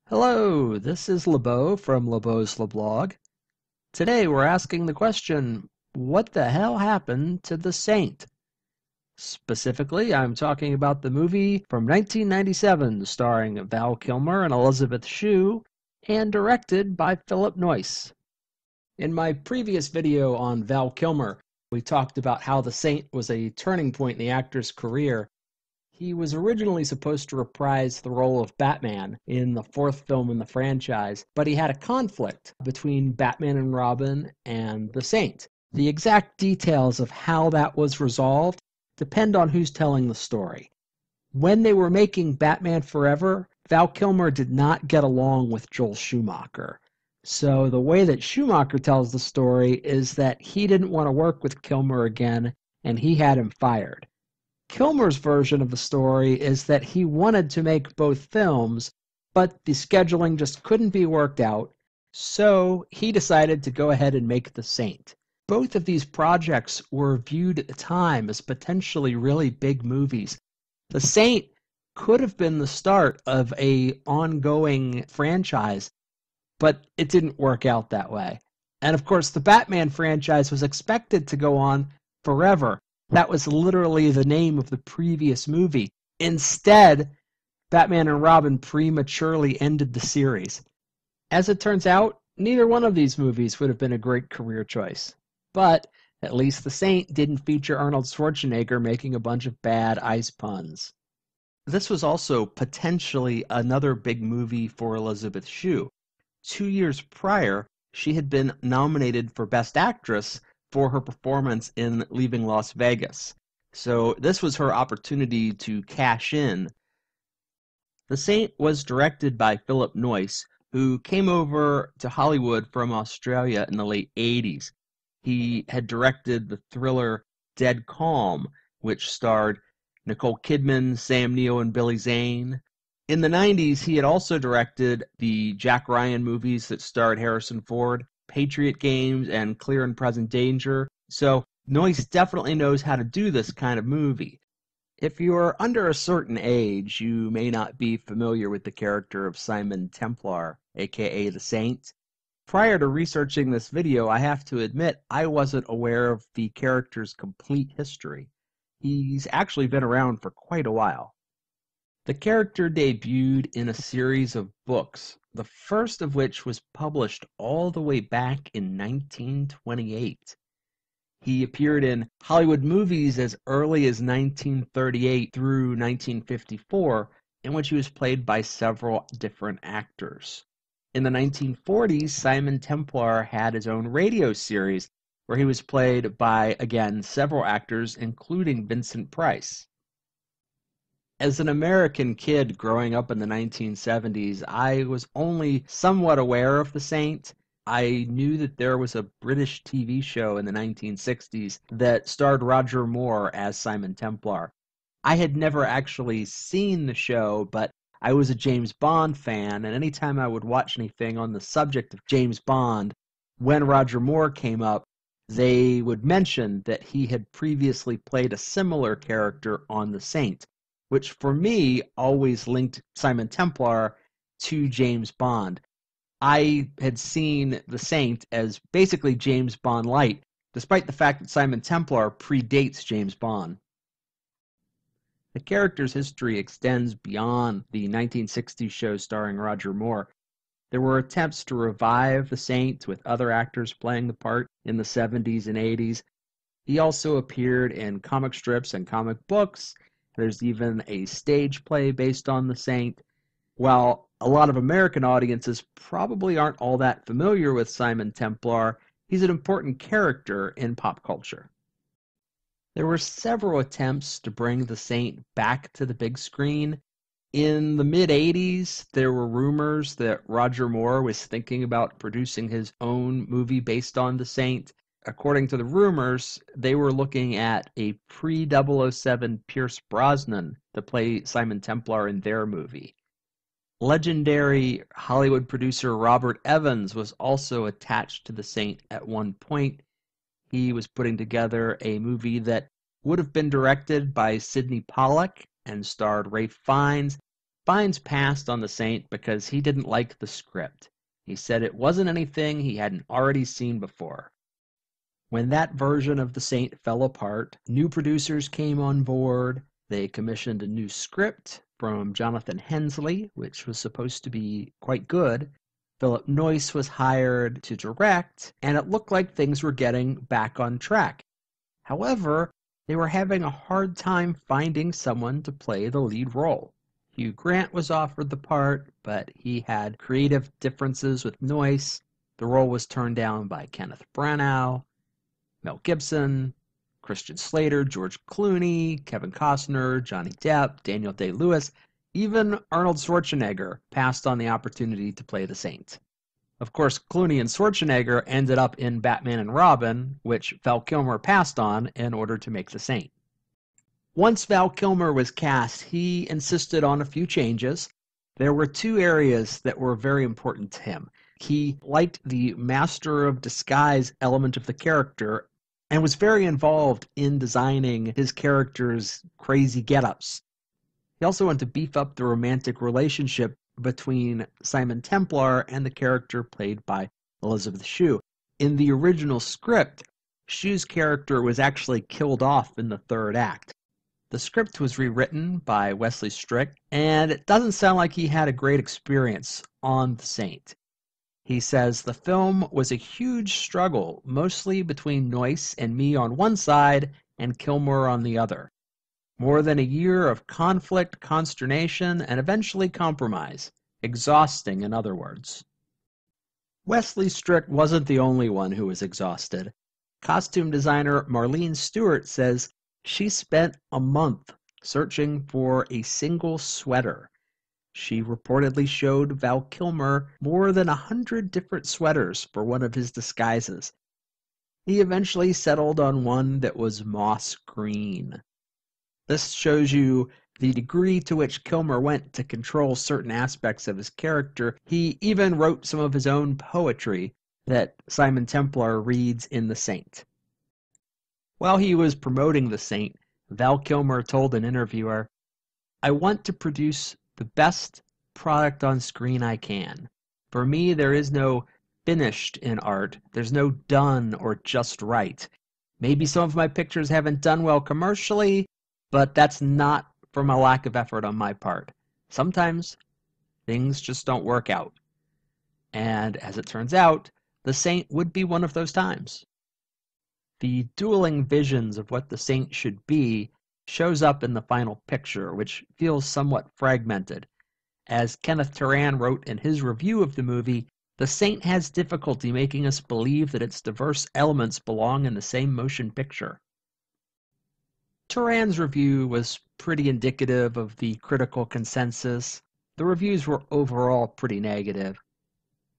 Hello, this is LeBeau from LeBeau's Leblog. Today we're asking the question, what the hell happened to The Saint? Specifically, I'm talking about the movie from 1997 starring Val Kilmer and Elizabeth Shue and directed by Philip Noyce. In my previous video on Val Kilmer, we talked about how The Saint was a turning point in the actor's career. He was originally supposed to reprise the role of Batman in the fourth film in the franchise, but he had a conflict between Batman and Robin and the Saint. The exact details of how that was resolved depend on who's telling the story. When they were making Batman Forever, Val Kilmer did not get along with Joel Schumacher. So the way that Schumacher tells the story is that he didn't want to work with Kilmer again and he had him fired. Kilmer's version of the story is that he wanted to make both films, but the scheduling just couldn't be worked out, so he decided to go ahead and make The Saint. Both of these projects were viewed at the time as potentially really big movies. The Saint could have been the start of an ongoing franchise, but it didn't work out that way. And of course, the Batman franchise was expected to go on forever. That was literally the name of the previous movie. Instead, Batman and Robin prematurely ended the series. As it turns out, neither one of these movies would have been a great career choice. But at least The Saint didn't feature Arnold Schwarzenegger making a bunch of bad ice puns. This was also potentially another big movie for Elizabeth Shue. 2 years prior, she had been nominated for Best Actress for her performance in Leaving Las Vegas. So this was her opportunity to cash in. The Saint was directed by Philip Noyce, who came over to Hollywood from Australia in the late 80s. He had directed the thriller Dead Calm, which starred Nicole Kidman, Sam Neill, and Billy Zane. In the 90s, he had also directed the Jack Ryan movies that starred Harrison Ford, Patriot Games, and Clear and Present Danger. So Noyce definitely knows how to do this kind of movie. If you're under a certain age, you may not be familiar with the character of Simon Templar, aka the Saint. Prior to researching this video, I have to admit I wasn't aware of the character's complete history. He's actually been around for quite a while. The character debuted in a series of books, the first of which was published all the way back in 1928. He appeared in Hollywood movies as early as 1938 through 1954, in which he was played by several different actors. In the 1940s, Simon Templar had his own radio series, where he was played by, again, several actors, including Vincent Price. As an American kid growing up in the 1970s, I was only somewhat aware of the Saint. I knew that there was a British TV show in the 1960s that starred Roger Moore as Simon Templar. I had never actually seen the show, but I was a James Bond fan, and anytime I would watch anything on the subject of James Bond, when Roger Moore came up, they would mention that he had previously played a similar character on The Saint, which for me always linked Simon Templar to James Bond. I had seen The Saint as basically James Bond light, despite the fact that Simon Templar predates James Bond. The character's history extends beyond the 1960s show starring Roger Moore. There were attempts to revive The Saint with other actors playing the part in the 70s and 80s. He also appeared in comic strips and comic books. There's even a stage play based on the Saint. While a lot of American audiences probably aren't all that familiar with Simon Templar, he's an important character in pop culture. There were several attempts to bring the Saint back to the big screen. In the mid-80s, there were rumors that Roger Moore was thinking about producing his own movie based on the Saint. According to the rumors, they were looking at a pre-007 Pierce Brosnan to play Simon Templar in their movie. Legendary Hollywood producer Robert Evans was also attached to the Saint at one point. He was putting together a movie that would have been directed by Sidney Pollack and starred Ralph Fiennes, Fiennes passed on The Saint because he didn't like the script. He said it wasn't anything he hadn't already seen before. When that version of The Saint fell apart, new producers came on board. They commissioned a new script from Jonathan Hensleigh, which was supposed to be quite good. Philip Noyce was hired to direct, and it looked like things were getting back on track. However, they were having a hard time finding someone to play the lead role. Hugh Grant was offered the part, but he had creative differences with Noyce. The role was turned down by Kenneth Branagh, Mel Gibson, Christian Slater, George Clooney, Kevin Costner, Johnny Depp, Daniel Day-Lewis. Even Arnold Schwarzenegger passed on the opportunity to play the Saint. Of course, Clooney and Schwarzenegger ended up in Batman and Robin, which Val Kilmer passed on in order to make the Saint. Once Val Kilmer was cast, he insisted on a few changes. There were two areas that were very important to him. He liked the master of disguise element of the character and was very involved in designing his character's crazy get-ups. He also wanted to beef up the romantic relationship between Simon Templar and the character played by Elizabeth Shue. In the original script, Shue's character was actually killed off in the third act. The script was rewritten by Wesley Strick, and it doesn't sound like he had a great experience on The Saint. He says, "The film was a huge struggle, mostly between Noyce and me on one side and Kilmer on the other. More than a year of conflict, consternation, and eventually compromise. Exhausting, in other words." Wesley Strick wasn't the only one who was exhausted. Costume designer Marlene Stewart says she spent a month searching for a single sweater. She reportedly showed Val Kilmer more than 100 different sweaters for one of his disguises. He eventually settled on one that was moss green. This shows you the degree to which Kilmer went to control certain aspects of his character. He even wrote some of his own poetry that Simon Templar reads in The Saint. While he was promoting The Saint, Val Kilmer told an interviewer, "I want to produce the best product on screen I can. For me, there is no finished in art. There's no done or just right. Maybe some of my pictures haven't done well commercially, but that's not from a lack of effort on my part. Sometimes things just don't work out." And as it turns out, The Saint would be one of those times. The dueling visions of what The Saint should be shows up in the final picture, which feels somewhat fragmented. As Kenneth Turan wrote in his review of the movie, The Saint has difficulty making us believe that its diverse elements belong in the same motion picture. Turan's review was pretty indicative of the critical consensus. The reviews were overall pretty negative.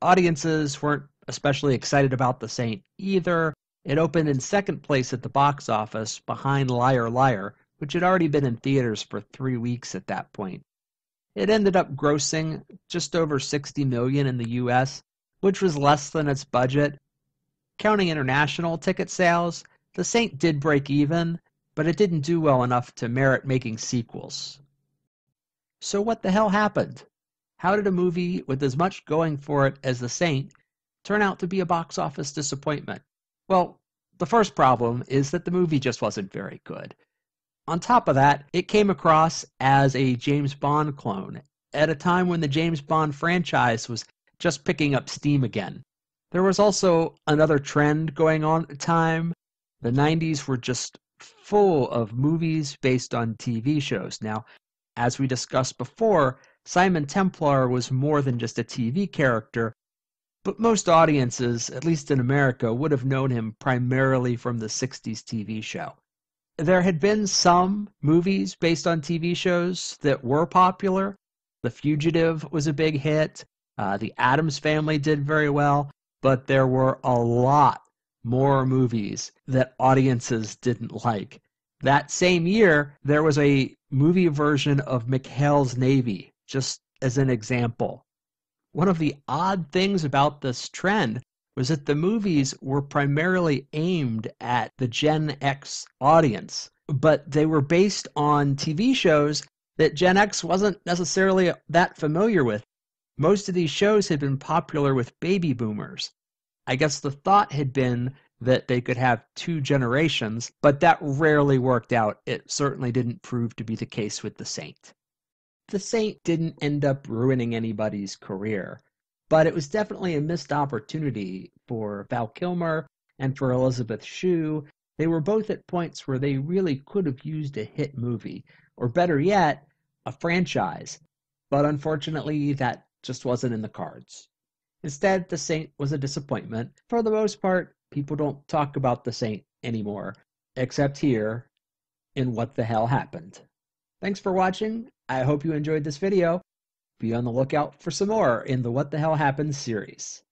Audiences weren't especially excited about The Saint either. It opened in second place at the box office behind Liar Liar, which had already been in theaters for 3 weeks at that point. It ended up grossing just over $60 million in the US, which was less than its budget. Counting international ticket sales, The Saint did break even, but it didn't do well enough to merit making sequels. So what the hell happened? How did a movie with as much going for it as The Saint turn out to be a box office disappointment? Well, the first problem is that the movie just wasn't very good. On top of that, it came across as a James Bond clone at a time when the James Bond franchise was just picking up steam again. There was also another trend going on at the time. The 90s were just full of movies based on TV shows. Now, as we discussed before, Simon Templar was more than just a TV character, but most audiences, at least in America, would have known him primarily from the 60s TV show. There had been some movies based on TV shows that were popular. The Fugitive was a big hit. The Addams Family did very well, but there were a lot more movies that audiences didn't like. That same year, there was a movie version of McHale's Navy, just as an example. One of the odd things about this trend was that the movies were primarily aimed at the Gen X audience, but they were based on TV shows that Gen X wasn't necessarily that familiar with. Most of these shows had been popular with baby boomers. I guess the thought had been that they could have two generations, but that rarely worked out. It certainly didn't prove to be the case with The Saint. The Saint didn't end up ruining anybody's career, but it was definitely a missed opportunity for Val Kilmer and for Elizabeth Shue. They were both at points where they really could have used a hit movie, or better yet, a franchise. But unfortunately, that just wasn't in the cards. Instead, The Saint was a disappointment. For the most part, people don't talk about The Saint anymore, except here in What the Hell Happened. Thanks for watching. I hope you enjoyed this video. Be on the lookout for some more in the What the Hell Happened series.